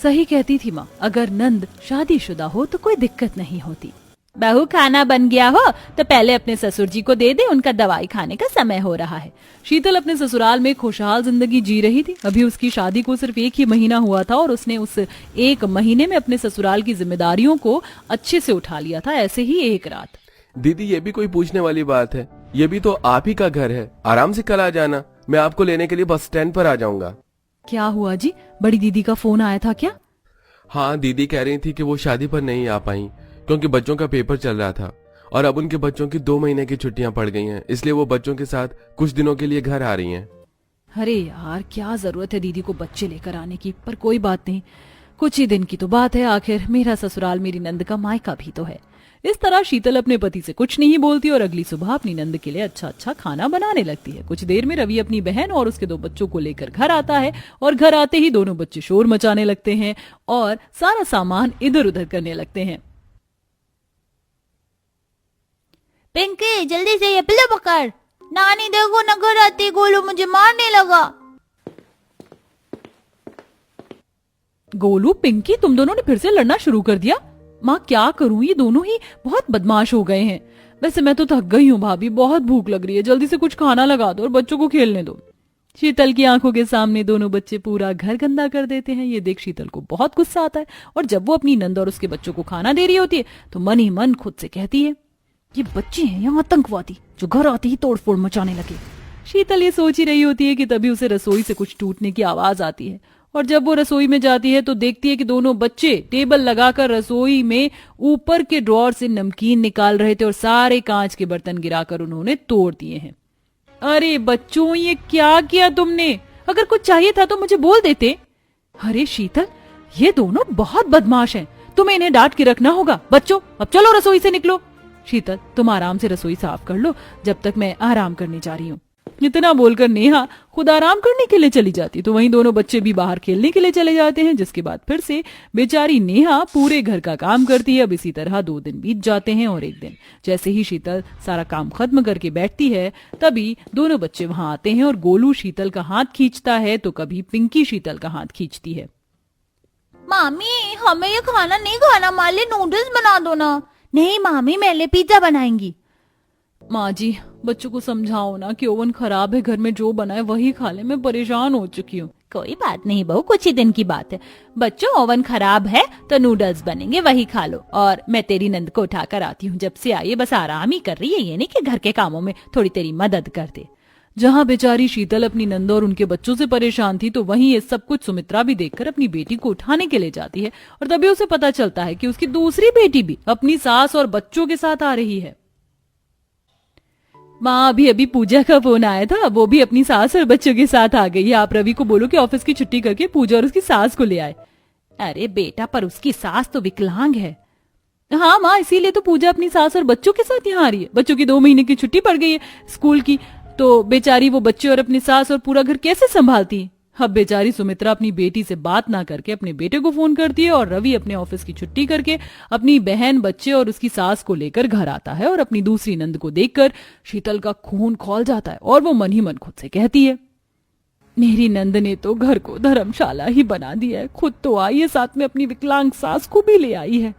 सही कहती थी माँ, अगर नंद शादीशुदा हो तो कोई दिक्कत नहीं होती। बहू खाना बन गया हो तो पहले अपने ससुर जी को दे दे, उनका दवाई खाने का समय हो रहा है। शीतल अपने ससुराल में खुशहाल जिंदगी जी रही थी। अभी उसकी शादी को सिर्फ 1 ही महीना हुआ था और उसने उस 1 महीने में अपने ससुराल की जिम्मेदारियों को अच्छे से उठा लिया था। ऐसे ही एक रात, दीदी ये भी कोई पूछने वाली बात है, ये भी तो आप ही का घर है, आराम से कल आ जाना, मैं आपको लेने के लिए बस स्टैंड पर आ जाऊंगा। क्या हुआ जी, बड़ी दीदी का फोन आया था क्या? हाँ, दीदी कह रही थी कि वो शादी पर नहीं आ पाई क्योंकि बच्चों का पेपर चल रहा था और अब उनके बच्चों की 2 महीने की छुट्टियां पड़ गई हैं, इसलिए वो बच्चों के साथ कुछ दिनों के लिए घर आ रही हैं। अरे यार, क्या जरूरत है दीदी को बच्चे लेकर आने की, पर कोई बात नहीं, कुछ ही दिन की तो बात है, आखिर मेरा ससुराल मेरी नंद का मायका भी तो है। इस तरह शीतल अपने पति से कुछ नहीं बोलती और अगली सुबह अपनी नंद के लिए अच्छा अच्छा खाना बनाने लगती है। कुछ देर में रवि अपनी बहन और उसके 2 बच्चों को लेकर घर आता है और घर आते ही दोनों बच्चे शोर मचाने लगते हैं और सारा सामान इधर उधर करने लगते हैं। पिंकी जल्दी से ये पिल्लो पकड़, नानी देखो ना घर आती गोलू मुझे मारने लगा। गोलू, पिंकी, तुम दोनों ने फिर से लड़ना शुरू कर दिया। माँ क्या करूं, ये दोनों ही बहुत बदमाश हो गए हैं। वैसे मैं तो थक गई हूँ भाभी, बहुत भूख लग रही है, जल्दी से कुछ खाना लगा दो और बच्चों को खेलने दो। शीतल की आंखों के सामने दोनों बच्चे पूरा घर गंदा कर देते हैं। ये देख शीतल को बहुत गुस्सा आता है और जब वो अपनी नंद और उसके बच्चों को खाना दे रही होती है तो मन ही मन खुद से कहती है, ये बच्चे हैं या आतंकवादी जो घर आते ही तोड़फोड़ मचाने लगे। शीतल ये सोच ही रही होती है कि तभी उसे रसोई से कुछ टूटने की आवाज आती है और जब वो रसोई में जाती है तो देखती है कि दोनों बच्चे टेबल लगाकर रसोई में ऊपर के ड्रॉर से नमकीन निकाल रहे थे और सारे कांच के बर्तन गिराकर उन्होंने तोड़ दिए हैं। अरे बच्चों, ये क्या किया तुमने? अगर कुछ चाहिए था तो मुझे बोल देते। अरे शीतल, ये दोनों बहुत बदमाश हैं, तुम्हें इन्हें डांट के रखना होगा। बच्चों, अब चलो रसोई से निकलो। शीतल, तुम आराम से रसोई साफ कर लो जब तक मैं आराम करने जा रही हूँ। इतना बोलकर नेहा खुद आराम करने के लिए चली जाती तो वहीं दोनों बच्चे भी बाहर खेलने के लिए चले जाते हैं, जिसके बाद फिर से बेचारी नेहा पूरे घर का काम करती है। अब इसी तरह 2 दिन बीत जाते हैं और एक दिन जैसे ही शीतल सारा काम खत्म करके बैठती है तभी दोनों बच्चे वहां आते हैं और गोलू शीतल का हाथ खींचता है तो कभी पिंकी शीतल का हाथ खींचती है। मामी हमें ये खाना नहीं खाना, हमारे लिए नूडल्स बना दो ना। नहीं मामी, मेरे लिए पिज्जा बनाएंगी। माँ जी, बच्चों को समझाओ ना कि ओवन खराब है, घर में जो बना है वही खा ले, मैं परेशान हो चुकी हूँ। कोई बात नहीं बहू, कुछ ही दिन की बात है। बच्चों ओवन खराब है तो नूडल्स बनेंगे, वही खा लो। और मैं तेरी नंद को उठा कर आती हूँ, जब से आई है बस आराम ही कर रही है, ये नहीं कि घर के कामों में थोड़ी तेरी मदद कर दे। जहाँ बेचारी शीतल अपनी नंद और उनके बच्चों से परेशान थी तो वहीं ये सब कुछ सुमित्रा भी देखकर अपनी बेटी को उठाने के लिए जाती है और तभी उसे पता चलता है कि उसकी दूसरी बेटी भी अपनी सास और बच्चों के साथ आ रही है। माँ, अभी अभी पूजा का फोन आया था, वो भी अपनी सास और बच्चों के साथ आ गई है। आप रवि को बोलो कि ऑफिस की छुट्टी करके पूजा और उसकी सास को ले आए। अरे बेटा, पर उसकी सास तो विकलांग है। हाँ माँ, इसीलिए तो पूजा अपनी सास और बच्चों के साथ यहाँ आ रही है। बच्चों की 2 महीने की छुट्टी पड़ गई है स्कूल की, तो बेचारी वो बच्चे और अपनी सास और पूरा घर कैसे संभालती है। अब बेचारी सुमित्रा अपनी बेटी से बात ना करके अपने बेटे को फोन करती है और रवि अपने ऑफिस की छुट्टी करके अपनी बहन, बच्चे और उसकी सास को लेकर घर आता है और अपनी दूसरी नंद को देखकर शीतल का खून खौल जाता है और वो मन ही मन खुद से कहती है, मेरी नंद ने तो घर को धर्मशाला ही बना दिया है, खुद तो आई है, साथ में अपनी विकलांग सास को भी ले आई है।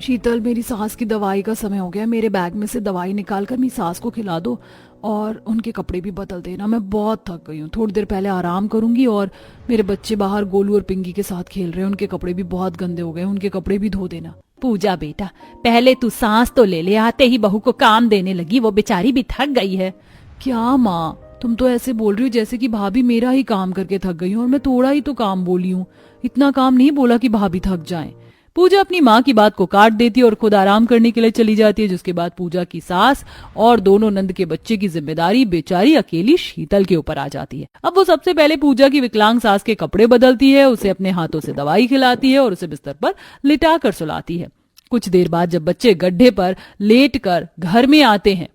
शीतल, मेरी सास की दवाई का समय हो गया, मेरे बैग में से दवाई निकाल कर मेरी सास को खिला दो और उनके कपड़े भी बदल देना, मैं बहुत थक गई हूँ, थोड़ी देर पहले आराम करूंगी। और मेरे बच्चे बाहर गोलू और पिंकी के साथ खेल रहे हैं, उनके कपड़े भी बहुत गंदे हो गए, उनके कपड़े भी धो देना। पूजा बेटा, पहले तू सांस तो ले ले, आते ही बहू को काम देने लगी, वो बेचारी भी थक गई है। क्या माँ, तुम तो ऐसे बोल रही हो जैसे कि भाभी मेरा ही काम करके थक गई हूँ, और मैं थोड़ा ही तो काम बोली हूँ, इतना काम नहीं बोला कि भाभी थक जाए। पूजा अपनी माँ की बात को काट देती है और खुद आराम करने के लिए चली जाती है, जिसके बाद पूजा की सास और दोनों नंद के बच्चे की जिम्मेदारी बेचारी अकेली शीतल के ऊपर आ जाती है। अब वो सबसे पहले पूजा की विकलांग सास के कपड़े बदलती है, उसे अपने हाथों से दवाई खिलाती है और उसे बिस्तर पर लिटा कर सुलाती है। कुछ देर बाद जब बच्चे गड्ढे पर लेट कर घर में आते हैं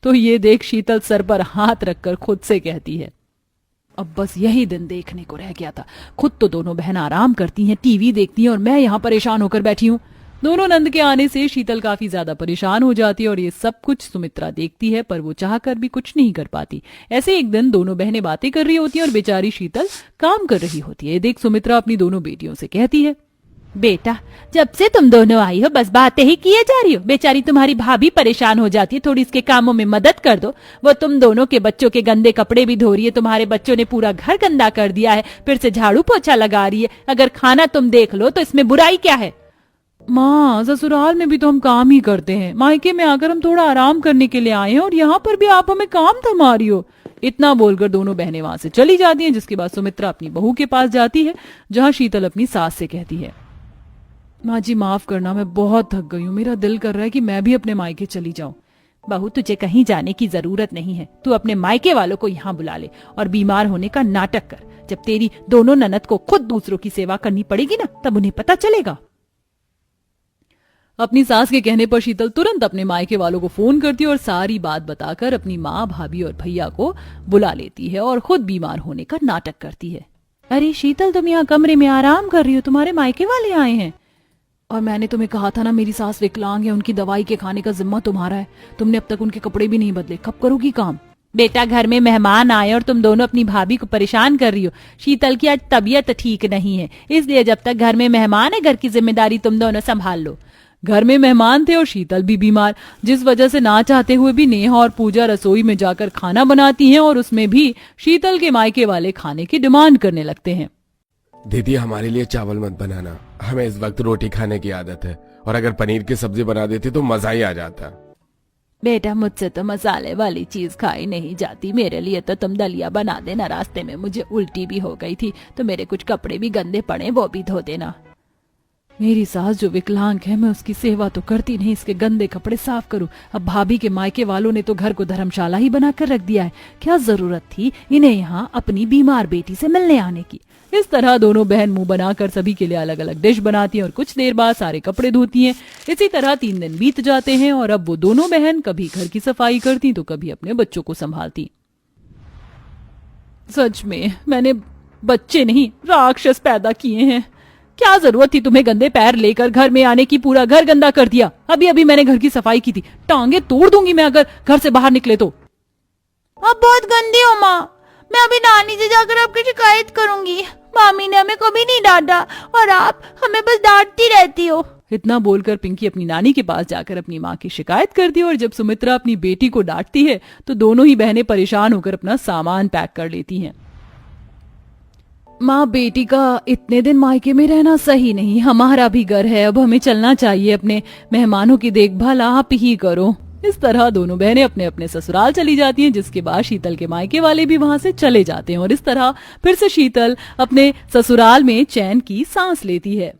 तो ये देख शीतल सर पर हाथ रखकर खुद से कहती है, अब बस यही दिन देखने को रह गया था। खुद तो दोनों बहन आराम करती हैं, टीवी देखती हैं और मैं यहाँ परेशान होकर बैठी हूँ। दोनों नंद के आने से शीतल काफी ज्यादा परेशान हो जाती है और ये सब कुछ सुमित्रा देखती है, पर वो चाहकर भी कुछ नहीं कर पाती। ऐसे एक दिन दोनों बहनें बातें कर रही होती हैं और बेचारी शीतल काम कर रही होती है। देख सुमित्रा अपनी दोनों बेटियों से कहती है, बेटा जब से तुम दोनों आई हो बस बातें ही किए जा रही हो। बेचारी तुम्हारी भाभी परेशान हो जाती है, थोड़ी इसके कामों में मदद कर दो। वो तुम दोनों के बच्चों के गंदे कपड़े भी धो रही है, तुम्हारे बच्चों ने पूरा घर गंदा कर दिया है, फिर से झाड़ू पोछा लगा रही है। अगर खाना तुम देख लो तो इसमें बुराई क्या है? माँ ससुराल में भी तो हम काम ही करते हैं, मायके में आकर हम थोड़ा आराम करने के लिए आए हैं और यहाँ पर भी आप हमें काम थमा रही हो। इतना बोलकर दोनों बहनें वहां से चली जाती हैं, जिसके बाद सुमित्रा अपनी बहू के पास जाती है, जहाँ शीतल अपनी सास से कहती है, माँ जी माफ करना, मैं बहुत थक गई हूँ, मेरा दिल कर रहा है कि मैं भी अपने मायके चली जाऊं। बहू तुझे कहीं जाने की जरूरत नहीं है, तू अपने मायके वालों को यहाँ बुला ले और बीमार होने का नाटक कर। जब तेरी दोनों ननद को खुद दूसरों की सेवा करनी पड़ेगी ना, तब उन्हें पता चलेगा। अपनी सास के कहने पर शीतल तुरंत अपने मायके वालों को फोन करती है और सारी बात बताकर अपनी माँ, भाभी और भैया को बुला लेती है और खुद बीमार होने का नाटक करती है। अरे शीतल तुम यहाँ कमरे में आराम कर रही हो, तुम्हारे मायके वाले आए हैं। और मैंने तुम्हें कहा था ना मेरी सास विकलांग है, उनकी दवाई के खाने का जिम्मा तुम्हारा है। तुमने अब तक उनके कपड़े भी नहीं बदले, कब करोगी काम? बेटा घर में मेहमान आए और तुम दोनों अपनी भाभी को परेशान कर रही हो। शीतल की आज तबीयत ठीक नहीं है, इसलिए जब तक घर में मेहमान है घर की जिम्मेदारी तुम दोनों संभाल लो। घर में मेहमान थे और शीतल भी बीमार, जिस वजह से ना चाहते हुए भी नेहा और पूजा रसोई में जाकर खाना बनाती हैं और उसमें भी शीतल के मायके वाले खाने की डिमांड करने लगते हैं। दीदी हमारे लिए चावल मत बनाना, हमें इस वक्त रोटी खाने की आदत है, और अगर पनीर की सब्जी बना देती तो मजा ही आ जाता। बेटा मुझसे तो मसाले वाली चीज खाई नहीं जाती, मेरे लिए तो तुम दलिया बना देना। रास्ते में मुझे उल्टी भी हो गई थी तो मेरे कुछ कपड़े भी गंदे पड़े, वो भी धो देना। मेरी सास जो विकलांग है, मैं उसकी सेवा तो करती नहीं, इसके गंदे कपड़े साफ करूं। अब भाभी के मायके वालों ने तो घर को धर्मशाला ही बनाकर रख दिया है, क्या जरूरत थी इन्हें यहाँ अपनी बीमार बेटी से मिलने आने की। इस तरह दोनों बहन मुंह बनाकर सभी के लिए अलग अलग डिश बनाती हैं और कुछ देर बाद सारे कपड़े धोती हैं। इसी तरह 3 दिन बीत जाते हैं और अब वो दोनों बहन कभी घर की सफाई करती तो कभी अपने बच्चों को संभालती। सच में मैंने बच्चे नहीं राक्षस पैदा किए हैं। क्या जरूरत थी तुम्हें गंदे पैर लेकर घर में आने की, पूरा घर गंदा कर दिया। अभी अभी मैंने घर की सफाई की थी, टांगे तोड़ दूंगी मैं अगर घर से बाहर निकले तो। आप बहुत गंदी हो माँ, मैं अभी नानी से जाकर आपकी शिकायत करूंगी। मामी ने हमें कभी नहीं डांटा और आप हमें बस डांटती रहती हो। इतना बोलकर पिंकी अपनी नानी के पास जाकर अपनी माँ की शिकायत करती है और जब सुमित्रा अपनी बेटी को डांटती है तो दोनों ही बहनें परेशान होकर अपना सामान पैक कर लेती हैं। माँ बेटी का इतने दिन मायके में रहना सही नहीं, हमारा भी घर है, अब हमें चलना चाहिए, अपने मेहमानों की देखभाल आप ही करो। इस तरह दोनों बहनें अपने अपने ससुराल चली जाती हैं, जिसके बाद शीतल के मायके वाले भी वहां से चले जाते हैं और इस तरह फिर से शीतल अपने ससुराल में चैन की सांस लेती है।